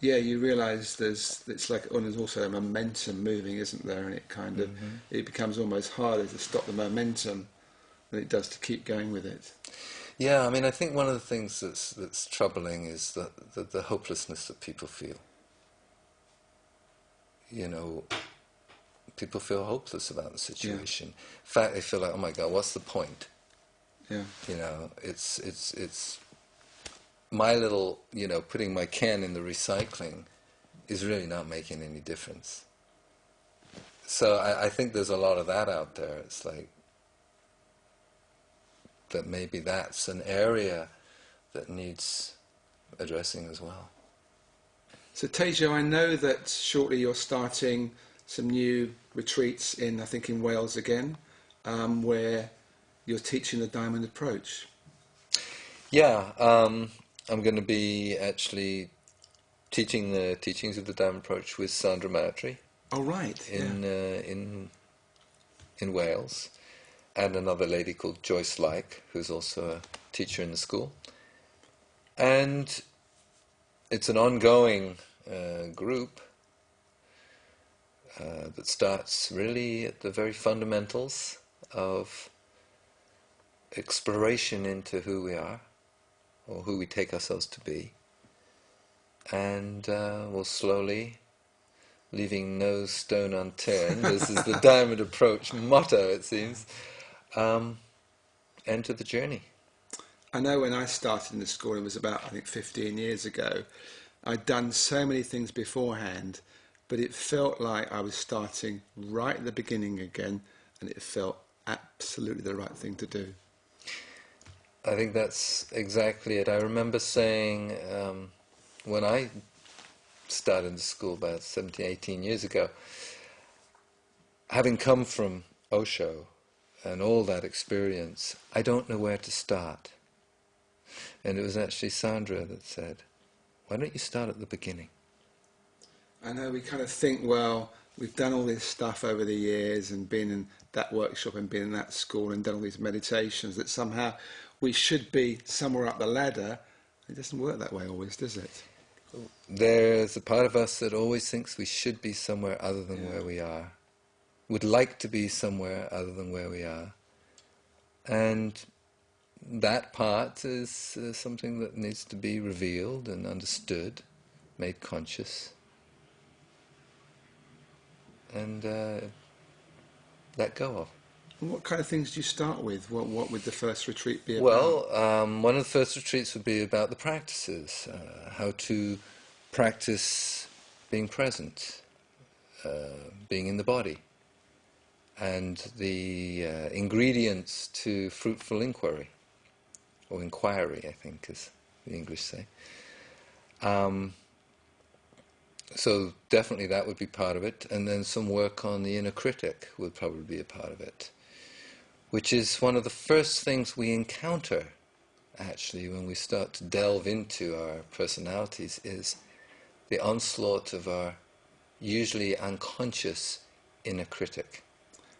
Yeah, you realise it's like, oh, there's also a momentum moving, isn't there? And it kind of, it becomes almost harder to stop the momentum than it does to keep going with it. Yeah, I mean, I think one of the things that's troubling is the hopelessness that people feel. You know, people feel hopeless about the Yeah, situation. In fact, they feel like, oh my God, what's the point? yeah. You know, it's my little, putting my can in the recycling is really not making any difference. So I think there's a lot of that out there. It's like that maybe that's an area that needs addressing as well. So Tejo, I know that shortly you're starting some new retreats in, I think, in Wales again, where you're teaching the diamond approach. Yeah, I'm going to be actually teaching the teachings of the Diamond Approach with Sandra Mowtry Oh, right, yeah. in Wales, and another lady called Joyce Like, who's also a teacher in the school. And it's an ongoing group that starts really at the very fundamentals of exploration into who we are, or who we take ourselves to be, and we'll slowly, leaving no stone unturned, this is the Diamond Approach motto, it seems, enter the journey. I know when I started in the school, it was about, I think, 15 years ago, I'd done so many things beforehand, but it felt like I was starting right at the beginning again, and it felt absolutely the right thing to do. I think that's exactly it. I remember saying, when I started in school about 17, 18 years ago, having come from Osho and all that experience, I don't know where to start. And it was actually Sandra that said, why don't you start at the beginning? I know we kind of think, well, we've done all this stuff over the years and been in that workshop and been in that school and done all these meditations, that somehow we should be somewhere up the ladder. It doesn't work that way always, does it? There's a part of us that always thinks we should be somewhere other than where we are, would like to be somewhere other than where we are. And that part is something that needs to be revealed and understood, made conscious, and let go of. And what kind of things do you start with? What would the first retreat be about? Well, one of the first retreats would be about the practices, how to practice being present, being in the body, and the ingredients to fruitful inquiry, or inquiry, I think, as the English say. So definitely that would be part of it, and then some work on the inner critic would probably be a part of it, which is one of the first things we encounter, actually, when we start to delve into our personalities, is the onslaught of our usually unconscious inner critic.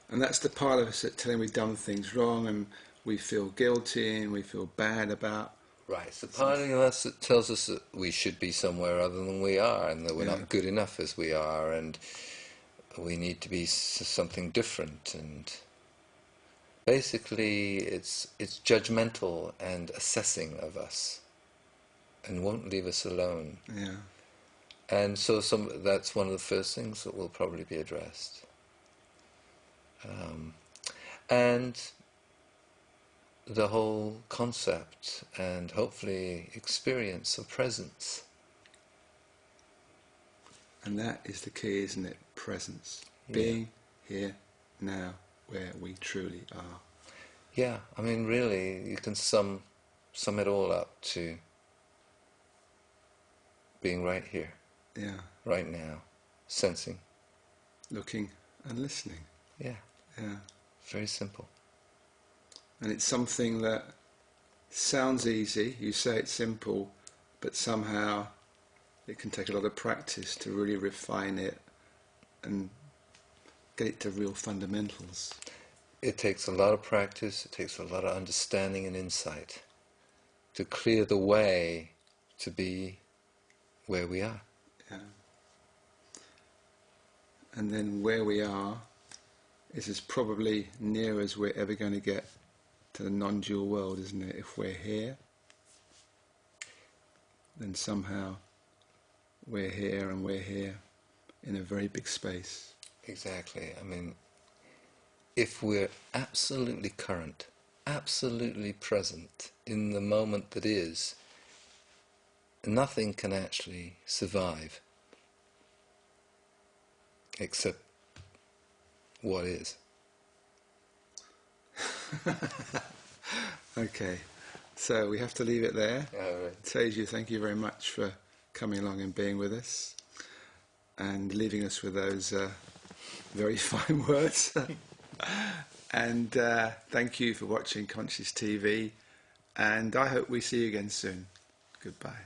And that's the part of us that telling we've done things wrong and we feel guilty and we feel bad about. Right, it's the part of us that tells us that we should be somewhere other than we are, and that we're not good enough as we are, and we need to be something different. And basically, it's judgmental and assessing of us, and won't leave us alone. Yeah. And so that's one of the first things that will probably be addressed. And the whole concept and hopefully experience of presence. And that is the key, isn't it? Presence. Being here, now, where we truly are. Yeah, I mean, really, you can sum it all up to being right here, right now, sensing. Looking and listening. Yeah. Yeah. Very simple. And it's something that sounds easy, you say it's simple, but somehow it can take a lot of practice to really refine it and get it to real fundamentals. It takes a lot of practice, it takes a lot of understanding and insight to clear the way to be where we are. Yeah. And then where we are is as probably near as we're ever going to get to the non-dual world, isn't it? If we're here, then somehow we're here and we're here in a very big space. Exactly. I mean, if we're absolutely current, absolutely present in the moment that is, nothing can actually survive except what is. Okay, so we have to leave it there. All right. Tejo, thank you very much for coming along and being with us and leaving us with those very fine words. And thank you for watching Conscious TV, and I hope we see you again soon. Goodbye.